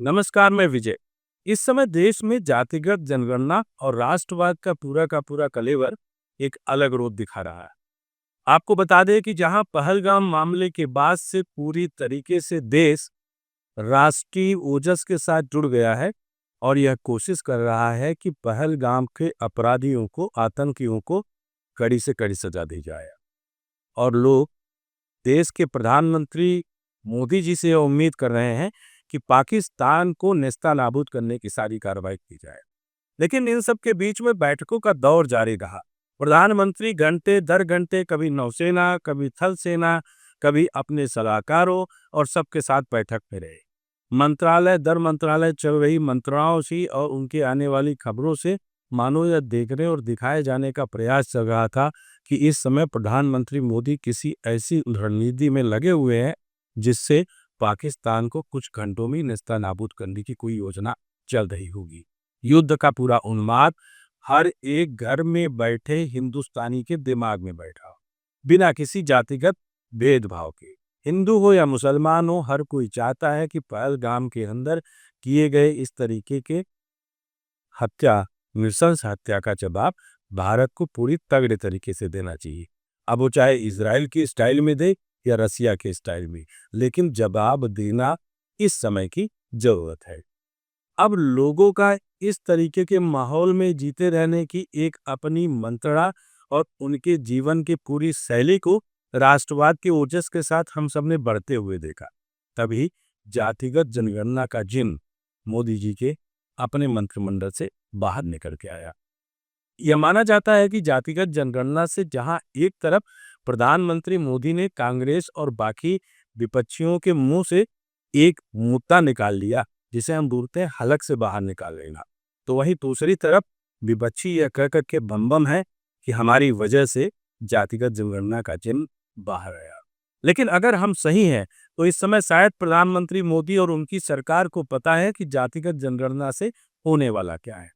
नमस्कार, मैं विजय। इस समय देश में जातिगत जनगणना और राष्ट्रवाद का पूरा कलेवर एक अलग रूप दिखा रहा है। आपको बता दें कि जहां पहलगाम मामले के बाद से पूरी तरीके से देश राष्ट्रीय ओजस के साथ जुड़ गया है और यह कोशिश कर रहा है कि पहलगाम के अपराधियों को, आतंकियों को कड़ी से कड़ी सजा दी जाए। और लोग देश के प्रधानमंत्री मोदी जी से यह उम्मीद कर रहे हैं कि पाकिस्तान को नेस्तनाबूद करने की सारी कार्रवाई की जाए। लेकिन इन सब के बीच में बैठकों का दौर जारी रहा। प्रधानमंत्री घंटे दर घंटे कभी नौसेना, कभी थल सेना, कभी अपने सलाहकारों और सबके साथ बैठक में रहे। मंत्रालय दर मंत्रालय चल रही मंत्रणाओं से और उनके आने वाली खबरों से मानो यह देखने और दिखाए जाने का प्रयास चल रहा था कि इस समय प्रधानमंत्री मोदी किसी ऐसी रणनीति में लगे हुए हैं जिससे पाकिस्तान को कुछ घंटों में नेस्तनाबूद करने की कोई योजना चल रही होगी। युद्ध का पूरा उन्माद हर एक घर में बैठे हिंदुस्तानी के दिमाग में बैठा, बिना किसी जातिगत भेदभाव के। हिंदू हो या मुसलमान हो, हर कोई चाहता है कि पहलगाम के अंदर किए गए इस तरीके के हत्या, नृशंस हत्या का जवाब भारत को पूरी तगड़े तरीके से देना चाहिए। अब वो चाहे इजराइल की स्टाइल में दे या रसिया के स्टाइल में, लेकिन जवाब देना इस समय की जरूरत है। अब लोगों का इस तरीके के माहौल में जीते रहने की एक अपनी मंत्रणा और उनके जीवन की पूरी शैली को राष्ट्रवाद के ओजस के साथ हम सबने बढ़ते हुए देखा। तभी जातिगत जनगणना का जिन मोदी जी के अपने मंत्रिमंडल से बाहर निकल के आया। यह माना जाता है कि जातिगत जनगणना से जहां एक तरफ प्रधानमंत्री मोदी ने कांग्रेस और बाकी विपक्षियों के मुंह से एक मुद्दा निकाल लिया, जिसे हम बोलते हैं हलक से बाहर निकाल लेना, तो वहीं दूसरी तरफ विपक्षी यह कह कर के बम है कि हमारी वजह से जातिगत जनगणना का चिन्ह बाहर आया। लेकिन अगर हम सही हैं तो इस समय शायद प्रधानमंत्री मोदी और उनकी सरकार को पता है कि जातिगत जनगणना से होने वाला क्या है।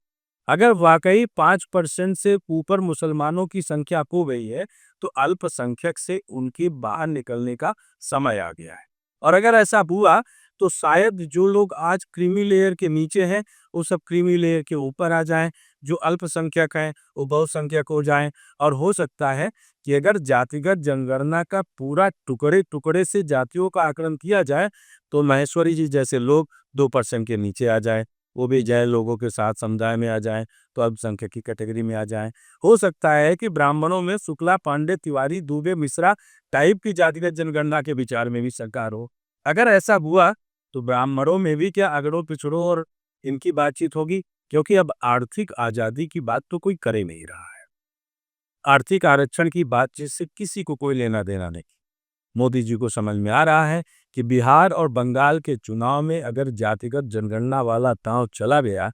अगर वाकई 5% से ऊपर मुसलमानों की संख्या खो गई है तो अल्पसंख्यक से उनके बाहर निकलने का समय आ गया है। और अगर ऐसा हुआ तो शायद जो लोग आज क्रीमी लेयर के नीचे हैं वो सब क्रीमी लेयर के ऊपर आ जाएं, जो अल्पसंख्यक हैं वो बहुसंख्यक हो जाएं। और हो सकता है कि अगर जातिगत जनगणना का पूरा टुकड़े टुकड़े से जातियों का आकलन किया जाए तो महेश्वरी जी जैसे लोग 2% के नीचे आ जाए, वो भी जैन लोगों के साथ समुदाय में आ जाएं, तो अल्पसंख्यक की कैटेगरी में आ जाएं। हो सकता है कि ब्राह्मणों में शुक्ला, पांडे, तिवारी, दुबे, मिश्रा टाइप की जातिगत जनगणना के विचार में भी सरकार हो। अगर ऐसा हुआ तो ब्राह्मणों में भी क्या अगड़ों पिछड़ों और इनकी बातचीत होगी, क्योंकि अब आर्थिक आजादी की बात तो कोई करे नहीं रहा है। आर्थिक आरक्षण की बातचीत से किसी को कोई लेना देना नहीं। मोदी जी को समझ में आ रहा है कि बिहार और बंगाल के चुनाव में अगर जातिगत जनगणना वाला दांव चला गया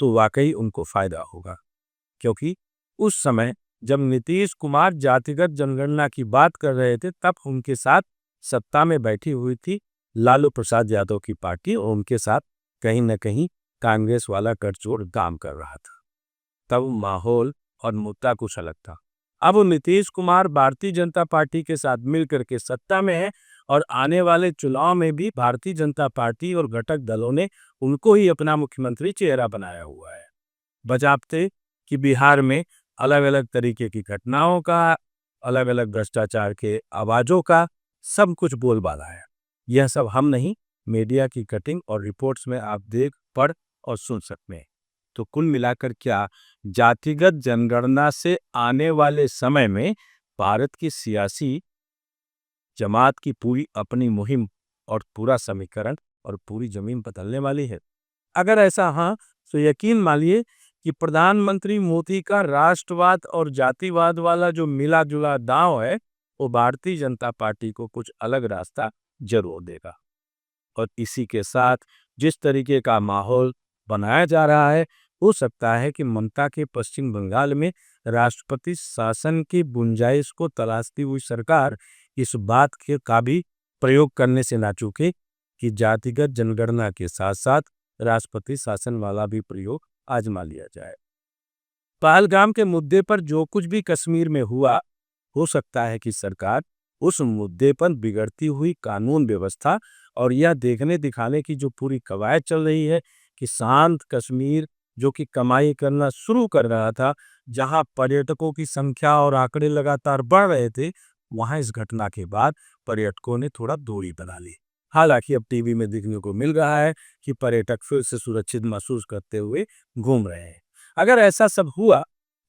तो वाकई उनको फायदा होगा, क्योंकि उस समय जब नीतीश कुमार जातिगत जनगणना की बात कर रहे थे तब उनके साथ सत्ता में बैठी हुई थी लालू प्रसाद यादव की पार्टी और उनके साथ कहीं न कहीं कांग्रेस वाला गठजोड़ काम कर रहा था। तब माहौल और मुद्दा कुछ अलग था। अब नीतीश कुमार भारतीय जनता पार्टी के साथ मिलकर के सत्ता में है और आने वाले चुनाव में भी भारतीय जनता पार्टी और घटक दलों ने उनको ही अपना मुख्यमंत्री चेहरा बनाया हुआ है। बजाते कि बिहार में अलग अलग तरीके की घटनाओं का, अलग अलग भ्रष्टाचार के आवाजों का सब कुछ बोलबाला है। यह सब हम नहीं, मीडिया की कटिंग और रिपोर्ट्स में आप देख, पढ़ और सुन सकते हैं। तो कुल मिलाकर क्या जातिगत जनगणना से आने वाले समय में भारत की सियासी जमात की पूरी अपनी मुहिम और पूरा समीकरण और पूरी जमीन बदलने वाली है? अगर ऐसा हाँ, तो यकीन मानिए कि प्रधानमंत्री मोदी का राष्ट्रवाद और जातिवाद वाला जो मिला जुला दांव है वो भारतीय जनता पार्टी को कुछ अलग रास्ता जरूर देगा। और इसी के साथ जिस तरीके का माहौल बनाया जा रहा है, हो सकता है कि ममता के पश्चिम बंगाल में राष्ट्रपति शासन की गुंजाइश को तलाशती हुई सरकार इस बात के का भी प्रयोग करने से ना चूके कि जातिगत जनगणना के साथ साथ राष्ट्रपति शासन वाला भी प्रयोग आजमा लिया जाए। पहलगाम के मुद्दे पर जो कुछ भी कश्मीर में हुआ, हो सकता है कि सरकार उस मुद्दे पर बिगड़ती हुई कानून व्यवस्था और यह देखने दिखाने की जो पूरी कवायद चल रही है कि शांत कश्मीर जो कि कमाई करना शुरू कर रहा था, जहां पर्यटकों की संख्या और आंकड़े लगातार बढ़ रहे थे, वहां इस घटना के बाद पर्यटकों ने थोड़ा दूरी बना ली। हालांकि अब टीवी में देखने को मिल रहा है कि पर्यटक फिर से सुरक्षित महसूस करते हुए घूम रहे हैं। अगर ऐसा सब हुआ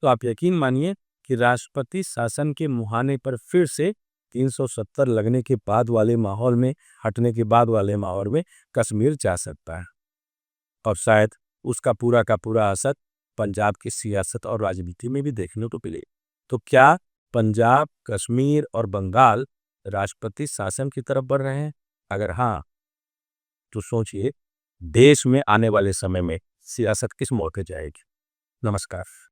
तो आप यकीन मानिए कि राष्ट्रपति शासन के मुहाने पर फिर से 370 लगने के बाद वाले माहौल में, हटने के बाद वाले माहौल में कश्मीर जा सकता है। और शायद उसका पूरा का पूरा असर पंजाब की सियासत और राजनीति में भी देखने को मिले। तो क्या पंजाब, कश्मीर और बंगाल राष्ट्रपति शासन की तरफ बढ़ रहे हैं? अगर हाँ, तो सोचिए देश में आने वाले समय में सियासत किस मोड़ पे जाएगी। नमस्कार।